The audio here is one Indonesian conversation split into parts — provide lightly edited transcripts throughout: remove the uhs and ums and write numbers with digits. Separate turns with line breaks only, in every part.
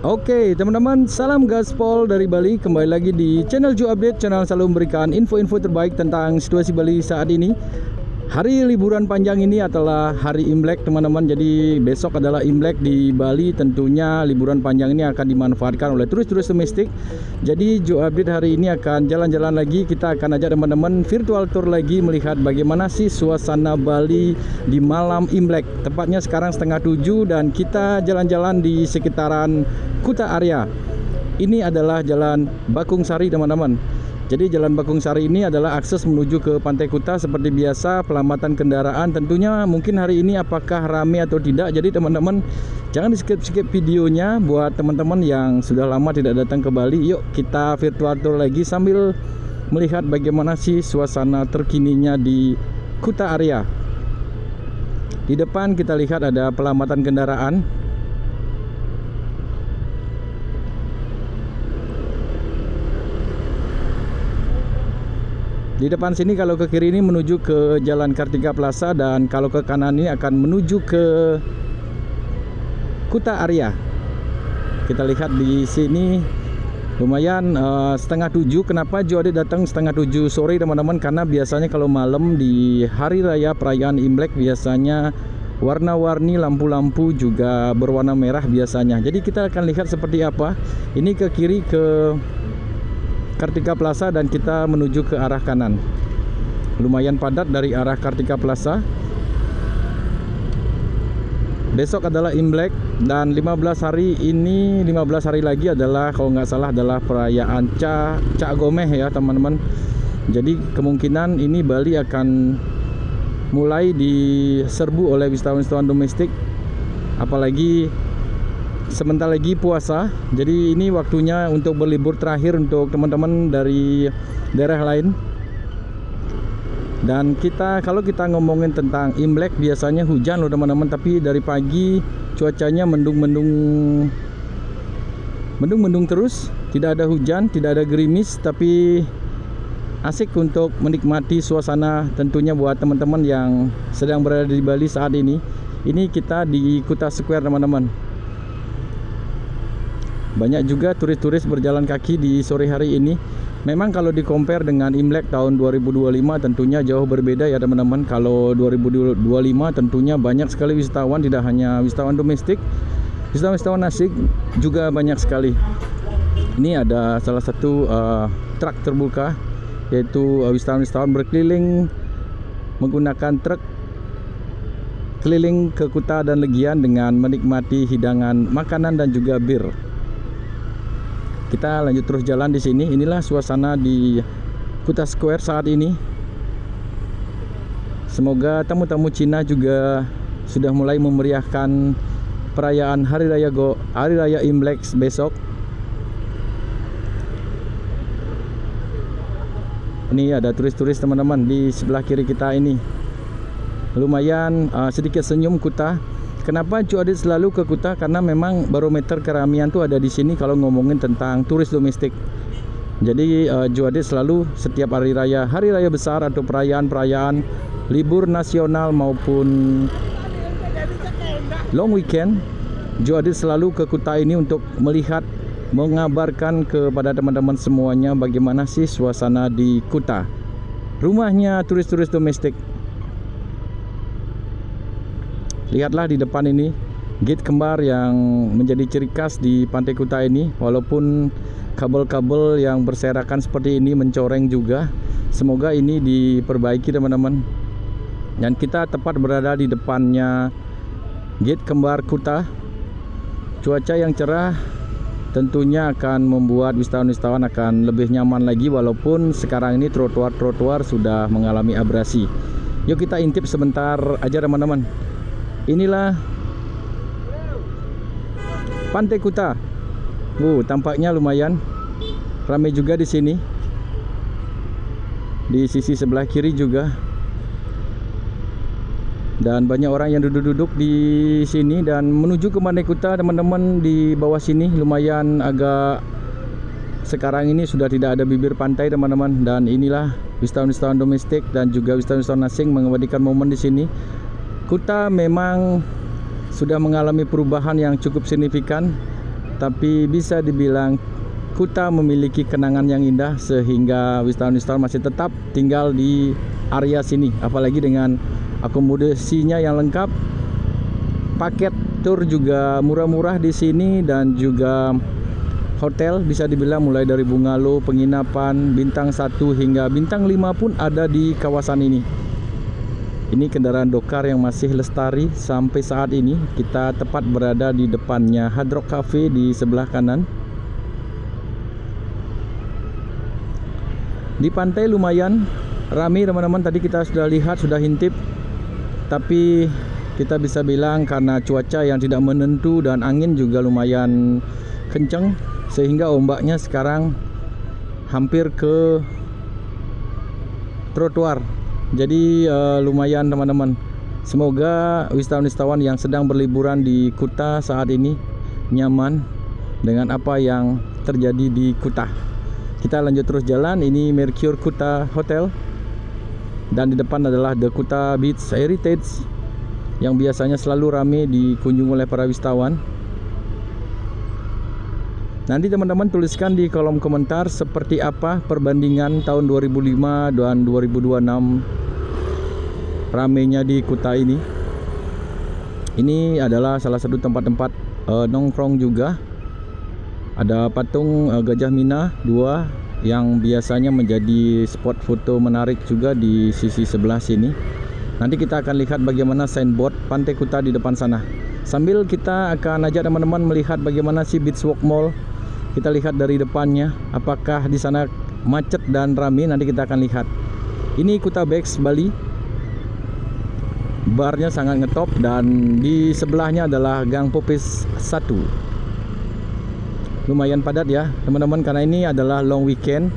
Oke teman-teman, salam gaspol dari Bali. Kembali lagi di channel Ju Update. Channel selalu memberikan info-info terbaik tentang situasi Bali saat ini. Hari liburan panjang ini adalah hari Imlek teman-teman. Jadi besok adalah Imlek di Bali. Tentunya liburan panjang ini akan dimanfaatkan oleh turis-turis domestik. Jadi Ju Update hari ini akan jalan-jalan lagi. Kita akan ajak teman-teman virtual tour lagi, melihat bagaimana sih suasana Bali di malam Imlek. Tepatnya sekarang 6:30 dan kita jalan-jalan di sekitaran Kuta Area. Ini adalah Jalan Bakung Sari teman-teman. Jadi Jalan Bakung Sari ini adalah akses menuju ke Pantai Kuta. Seperti biasa, pelamatan kendaraan tentunya mungkin hari ini apakah ramai atau tidak. Jadi teman-teman jangan di skip videonya. Buat teman-teman yang sudah lama tidak datang ke Bali, yuk kita virtual tour lagi sambil melihat bagaimana sih suasana terkininya di Kuta Area. Di depan kita lihat ada pelamatan kendaraan. Di depan sini kalau ke kiri ini menuju ke Jalan Kartika Plaza, dan kalau ke kanan ini akan menuju ke Kuta Area. Kita lihat di sini lumayan 6:30. Kenapa Jody datang 6:30 sore teman-teman? Karena biasanya kalau malam di hari raya perayaan Imlek biasanya warna-warni lampu-lampu juga berwarna merah biasanya. Jadi kita akan lihat seperti apa. Ini ke kiri ke Kartika Plaza dan kita menuju ke arah kanan. Lumayan padat dari arah Kartika Plaza. Besok adalah Imlek dan 15 hari lagi adalah, kalau nggak salah, adalah perayaan Cak Gomeh ya teman-teman. Jadi kemungkinan ini Bali akan mulai diserbu oleh wisatawan-wisatawan domestik, apalagi sebentar lagi puasa. Jadi ini waktunya untuk berlibur terakhir untuk teman-teman dari daerah lain. Dan kalau kita ngomongin tentang Imlek biasanya hujan loh teman-teman, tapi dari pagi cuacanya mendung terus, tidak ada hujan, tidak ada gerimis, tapi asik untuk menikmati suasana tentunya buat teman-teman yang sedang berada di Bali saat ini. Ini kita di Kuta Square teman-teman. Banyak juga turis-turis berjalan kaki di sore hari ini. Memang kalau di-compare dengan Imlek tahun 2025 tentunya jauh berbeda ya teman-teman. Kalau 2025 tentunya banyak sekali wisatawan, tidak hanya wisatawan domestik, wisatawan asing juga banyak sekali. Ini ada salah satu truk terbuka, yaitu wisatawan-wisatawan berkeliling menggunakan truk keliling ke Kuta dan Legian dengan menikmati hidangan makanan dan juga bir. Kita lanjut terus jalan di sini. Inilah suasana di Kuta Square saat ini. Semoga tamu-tamu Cina juga sudah mulai memeriahkan perayaan Hari Raya Imlek besok. Ini ada turis-turis teman-teman di sebelah kiri kita ini. Lumayan sedikit senyum Kuta. Kenapa Cuadit selalu ke Kuta? Karena memang barometer keramaian tuh ada di sini kalau ngomongin tentang turis domestik. Jadi Cuadit selalu setiap hari raya besar atau perayaan libur nasional maupun long weekend, Cuadit selalu ke Kuta ini untuk melihat, mengabarkan kepada teman-teman semuanya bagaimana sih suasana di Kuta, rumahnya turis-turis domestik. Lihatlah di depan ini gate kembar yang menjadi ciri khas di Pantai Kuta ini. Walaupun kabel-kabel yang berserakan seperti ini mencoreng juga, semoga ini diperbaiki teman-teman. Dan kita tepat berada di depannya gate kembar Kuta. Cuaca yang cerah tentunya akan membuat wisatawan-wisatawan akan lebih nyaman lagi, walaupun sekarang ini trotoar-trotoar sudah mengalami abrasi. Yuk kita intip sebentar aja teman-teman. Inilah Pantai Kuta. Tampaknya lumayan ramai juga di sini. Di sisi sebelah kiri juga. Dan banyak orang yang duduk-duduk di sini dan menuju ke Pantai Kuta teman-teman. Di bawah sini lumayan agak, sekarang ini sudah tidak ada bibir pantai teman-teman. Dan inilah wisatawan-wisatawan domestik dan juga wisatawan-wisatawan asing mengabadikan momen di sini. Kuta memang sudah mengalami perubahan yang cukup signifikan. tapi bisa dibilang Kuta memiliki kenangan yang indah sehingga wisatawan-wisatawan masih tetap tinggal di area sini, apalagi dengan akomodasinya yang lengkap. Paket tur juga murah-murah di sini dan juga hotel bisa dibilang mulai dari bungalow, penginapan bintang 1 hingga bintang 5 pun ada di kawasan ini. Ini kendaraan Dokar yang masih lestari sampai saat ini. Kita tepat berada di depannya Hard Rock Cafe di sebelah kanan. Di pantai lumayan ramai teman-teman, tadi kita sudah lihat, sudah hintip. Tapi kita bisa bilang karena cuaca yang tidak menentu dan angin juga lumayan kencang, sehingga ombaknya sekarang hampir ke trotoar. Jadi lumayan teman-teman. Semoga wisatawan-wisatawan yang sedang berliburan di Kuta saat ini nyaman dengan apa yang terjadi di Kuta. Kita lanjut terus jalan. Ini Mercure Kuta Hotel, dan di depan adalah The Kuta Beach Heritage yang biasanya selalu ramai dikunjungi oleh para wisatawan. Nanti teman-teman tuliskan di kolom komentar seperti apa perbandingan tahun 2005 dan 2026 ramainya di Kuta ini. Ini adalah salah satu tempat-tempat nongkrong juga. Ada patung Gajah Mina 2 yang biasanya menjadi spot foto menarik juga di sisi sebelah sini. Nanti kita akan lihat bagaimana signboard Pantai Kuta di depan sana. Sambil kita akan ajak teman-teman melihat bagaimana si Beach Walk Mall. Kita lihat dari depannya, apakah di sana macet dan ramai. Nanti kita akan lihat. Ini Kuta Beach Bali. Barnya sangat ngetop, dan di sebelahnya adalah Gang Popis 1. Lumayan padat ya teman-teman, karena ini adalah long weekend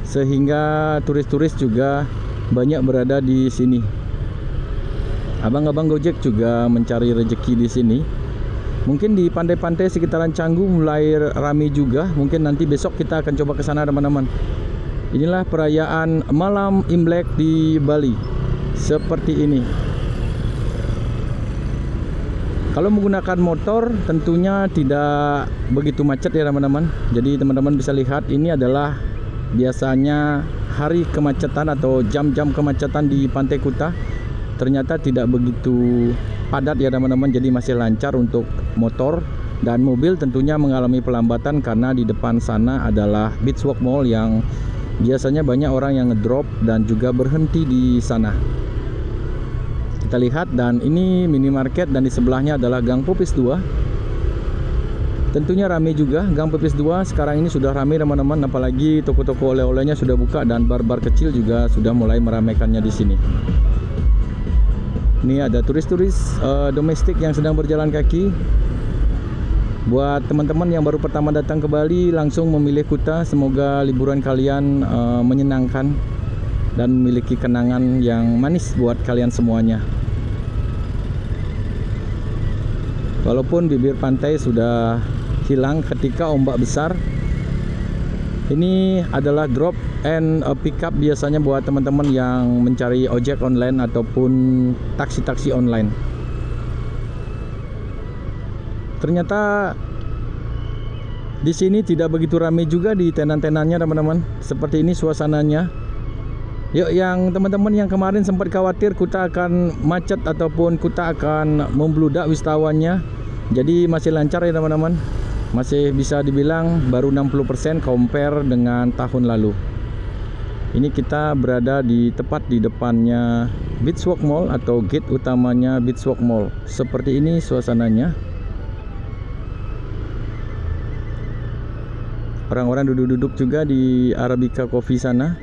sehingga turis-turis juga banyak berada di sini. Abang-abang Gojek juga mencari rezeki di sini. Mungkin di pantai-pantai sekitaran Canggu mulai ramai juga. Mungkin nanti besok kita akan coba ke sana teman-teman. Inilah perayaan malam Imlek di Bali seperti ini. Kalau menggunakan motor tentunya tidak begitu macet ya teman-teman. Jadi teman-teman bisa lihat ini adalah biasanya hari kemacetan atau jam-jam kemacetan di Pantai Kuta. Ternyata tidak begitu padat ya teman-teman. Jadi masih lancar untuk motor, dan mobil tentunya mengalami pelambatan karena di depan sana adalah Beach Walk Mall yang biasanya banyak orang yang ngedrop dan juga berhenti di sana. Kita lihat, dan ini minimarket, dan di sebelahnya adalah Gang Popis 2. Tentunya ramai juga Gang Popis 2 sekarang ini, sudah ramai teman-teman, apalagi toko-toko oleh-olehnya sudah buka dan bar-bar kecil juga sudah mulai meramaikannya di sini. Ini ada turis-turis domestik yang sedang berjalan kaki. Buat teman-teman yang baru pertama datang ke Bali, langsung memilih Kuta. Semoga liburan kalian menyenangkan dan memiliki kenangan yang manis buat kalian semuanya. Walaupun bibir pantai sudah hilang ketika ombak besar. Ini adalah drop and pick up biasanya buat teman-teman yang mencari ojek online ataupun taksi-taksi online. Ternyata di sini tidak begitu ramai juga di tenan-tenannya teman-teman. Seperti ini suasananya. Yuk, yang teman-teman yang kemarin sempat khawatir Kuta akan macet ataupun Kuta akan membludak wisatawannya, jadi masih lancar ya teman-teman. Masih bisa dibilang baru 60% compare dengan tahun lalu. Ini kita berada di tepat di depannya Beach Walk Mall atau gate utamanya Beach Walk Mall. Seperti ini suasananya. Orang-orang duduk-duduk juga di Arabica Coffee sana.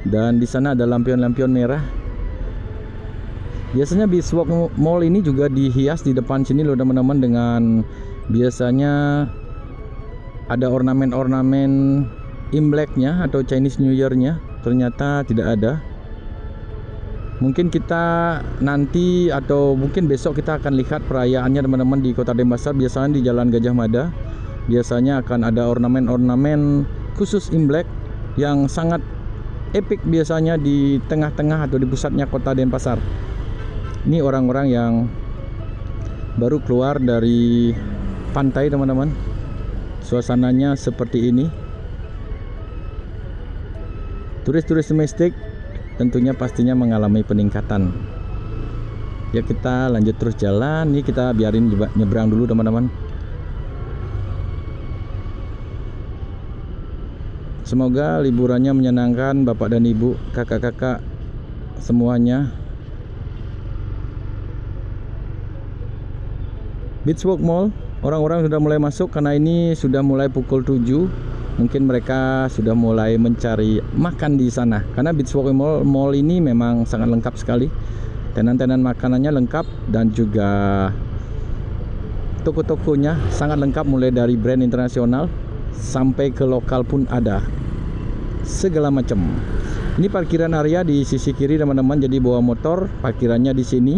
Dan di sana ada lampion-lampion merah. Biasanya Beach Walk Mall ini juga dihias di depan sini loh teman-teman, dengan biasanya ada ornamen-ornamen Imleknya atau Chinese New Year-nya. Ternyata tidak ada. Mungkin kita nanti atau mungkin besok kita akan lihat perayaannya teman-teman di Kota Denpasar. Biasanya di Jalan Gajah Mada biasanya akan ada ornamen-ornamen khusus Imlek yang sangat epic biasanya di tengah-tengah atau di pusatnya Kota Denpasar. Ini orang-orang yang baru keluar dari pantai teman-teman. suasananya seperti ini. Turis-turis domestik tentunya pastinya mengalami peningkatan. Ya, kita lanjut terus jalan. Nih kita biarin nyebrang dulu teman-teman. Semoga liburannya menyenangkan Bapak dan Ibu, kakak-kakak semuanya. Beachwalk Mall, orang-orang sudah mulai masuk karena ini sudah mulai pukul 7. Mungkin mereka sudah mulai mencari makan di sana. Karena Beachwalk Mall ini memang sangat lengkap sekali. Tenan-tenan makanannya lengkap dan juga toko-tokonya sangat lengkap, mulai dari brand internasional sampai ke lokal pun ada. Segala macam. Ini parkiran area di sisi kiri teman-teman. Jadi bawa motor, parkirannya di sini.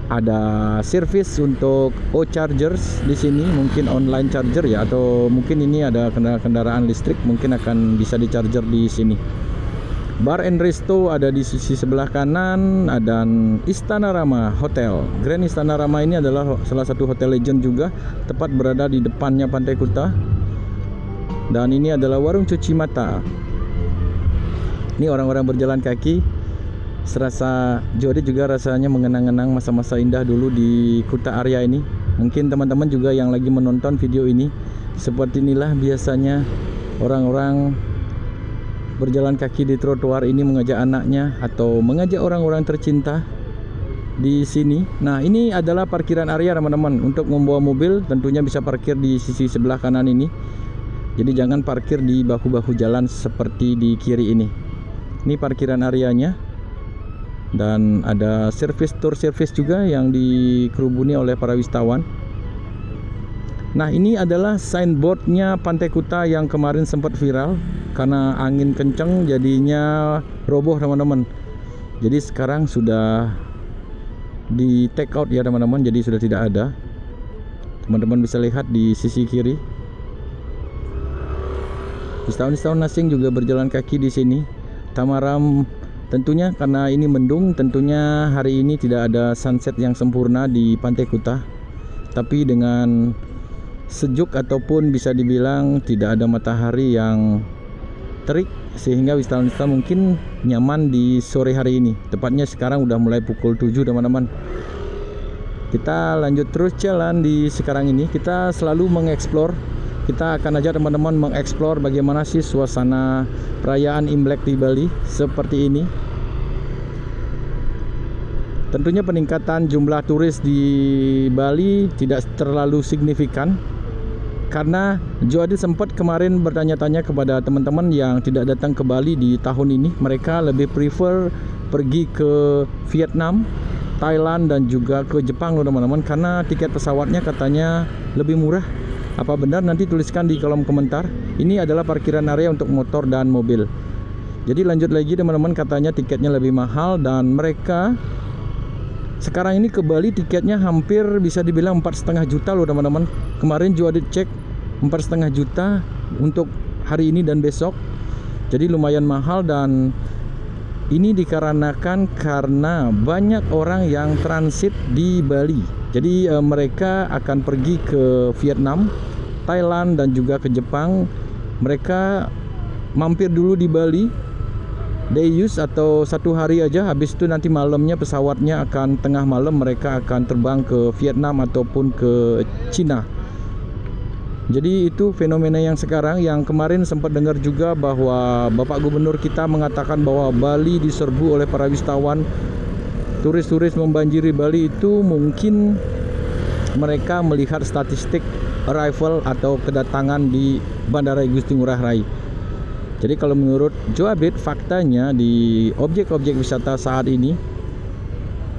Ada servis untuk chargers di sini, mungkin online charger ya, atau mungkin ini ada kendaraan listrik, mungkin akan bisa di-charger di sini. Bar and Resto ada di sisi sebelah kanan, dan Istana Rama Hotel. Grand Istana Rama ini adalah salah satu hotel legend juga, tepat berada di depannya Pantai Kuta. Dan ini adalah warung cuci mata. Ini orang-orang berjalan kaki. Serasa Jody juga rasanya mengenang-enang masa-masa indah dulu di Kuta area ini. Mungkin teman-teman juga yang lagi menonton video ini, seperti inilah biasanya orang-orang berjalan kaki di trotoar ini, mengajak anaknya atau mengajak orang-orang tercinta di sini. Nah, ini adalah parkiran area teman-teman. Untuk membawa mobil tentunya bisa parkir di sisi sebelah kanan ini. Jadi jangan parkir di bahu-bahu jalan seperti di kiri ini. Ini parkiran areanya. Dan ada tour service juga yang dikerubuni oleh para wisatawan. Nah, ini adalah signboardnya Pantai Kuta yang kemarin sempat viral karena angin kenceng jadinya roboh teman-teman. Jadi sekarang sudah di take out ya teman-teman, jadi sudah tidak ada. Teman-teman bisa lihat di sisi kiri. Wisatawan-wisatawan asing juga berjalan kaki di sini. Tamaram. Tentunya karena ini mendung, tentunya hari ini tidak ada sunset yang sempurna di Pantai Kuta. Tapi dengan sejuk ataupun bisa dibilang tidak ada matahari yang terik, sehingga wisatawan-wisatawan mungkin nyaman di sore hari ini. Tepatnya sekarang udah mulai pukul 7 teman-teman. Kita lanjut terus jalan di sekarang ini. Kita selalu mengeksplor. Kita akan ajak teman-teman mengeksplor bagaimana sih suasana perayaan Imlek di Bali seperti ini. Tentunya peningkatan jumlah turis di Bali tidak terlalu signifikan, karena Joadi sempat kemarin bertanya-tanya kepada teman-teman yang tidak datang ke Bali di tahun ini. Mereka lebih prefer pergi ke Vietnam, Thailand dan juga ke Jepang loh teman-teman, karena tiket pesawatnya katanya lebih murah. Apa benar? Nanti tuliskan di kolom komentar. Ini adalah parkiran area untuk motor dan mobil. Jadi lanjut lagi teman-teman, katanya tiketnya lebih mahal, dan mereka sekarang ini ke Bali tiketnya hampir bisa dibilang 4,5 juta loh teman-teman. Kemarin Joadi cek 4,5 juta untuk hari ini dan besok. Jadi lumayan mahal, dan ini dikarenakan karena banyak orang yang transit di Bali. Jadi mereka akan pergi ke Vietnam, Thailand dan juga ke Jepang. Mereka mampir dulu di Bali, day use atau 1 hari aja. Habis itu nanti malamnya pesawatnya akan tengah malam mereka akan terbang ke Vietnam ataupun ke Cina. Jadi itu fenomena yang sekarang. Yang kemarin sempat dengar juga bahwa Bapak Gubernur kita mengatakan bahwa Bali diserbu oleh para wisatawan. Turis-turis membanjiri Bali itu mungkin mereka melihat statistik arrival atau kedatangan di Bandara Igusti Ngurah Rai. Jadi kalau menurut Joe Update, faktanya di objek-objek wisata saat ini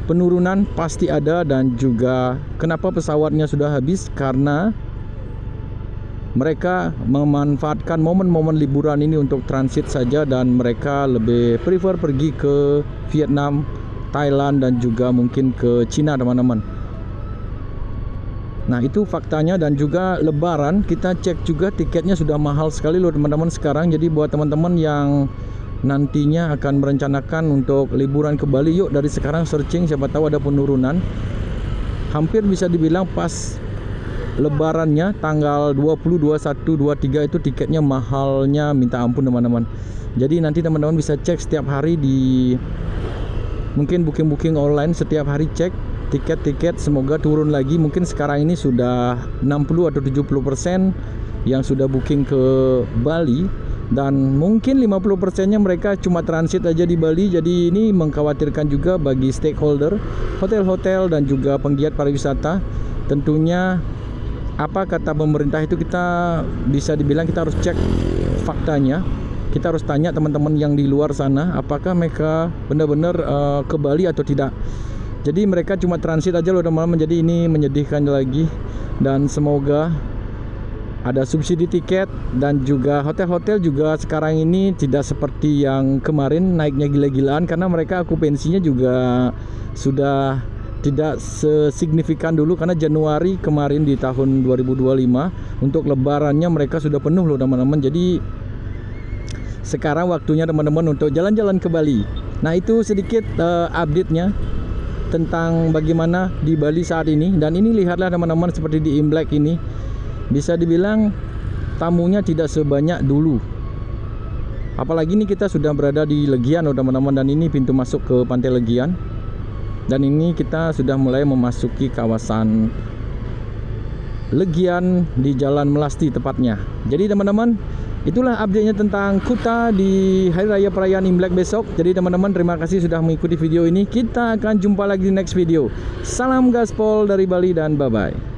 penurunan pasti ada. Dan juga kenapa pesawatnya sudah habis, karena mereka memanfaatkan momen-momen liburan ini untuk transit saja, dan mereka lebih prefer pergi ke Vietnam, Thailand dan juga mungkin ke Cina teman-teman. Nah itu faktanya. Dan juga lebaran kita cek juga tiketnya sudah mahal sekali loh teman-teman sekarang. Jadi buat teman-teman yang nantinya akan merencanakan untuk liburan ke Bali, yuk dari sekarang searching, siapa tahu ada penurunan. Hampir bisa dibilang pas lebarannya tanggal 20, 21, 23 itu tiketnya mahalnya minta ampun teman-teman. Jadi nanti teman-teman bisa cek setiap hari di mungkin booking online, setiap hari cek tiket-tiket, semoga turun lagi. Mungkin sekarang ini sudah 60 atau 70% yang sudah booking ke Bali, dan mungkin 50%-nya mereka cuma transit aja di Bali. Jadi ini mengkhawatirkan juga bagi stakeholder, hotel-hotel dan juga penggiat pariwisata. Tentunya apa kata pemerintah itu kita bisa dibilang kita harus cek faktanya. Kita harus tanya teman-teman yang di luar sana apakah mereka benar-benar ke Bali atau tidak. Jadi mereka cuma transit aja loh teman-teman. Jadi ini menyedihkan lagi, dan semoga ada subsidi tiket, dan juga hotel-hotel juga sekarang ini tidak seperti yang kemarin naiknya gila-gilaan, karena mereka okupansinya juga sudah tidak sesignifikan dulu, karena Januari kemarin di tahun 2025 untuk lebarannya mereka sudah penuh loh teman-teman. Jadi sekarang waktunya teman-teman untuk jalan-jalan ke Bali. Nah itu sedikit update-nya tentang bagaimana di Bali saat ini. Dan ini lihatlah teman-teman, seperti di Imlek ini bisa dibilang tamunya tidak sebanyak dulu. Apalagi ini kita sudah berada di Legian loh teman-teman, dan ini pintu masuk ke Pantai Legian. Dan ini kita sudah mulai memasuki kawasan Legian di Jalan Melasti tepatnya. Jadi teman-teman, itulah update-nya tentang Kuta di Hari Raya Perayaan Imlek besok. Jadi teman-teman, terima kasih sudah mengikuti video ini. Kita akan jumpa lagi di next video. Salam gaspol dari Bali dan bye-bye.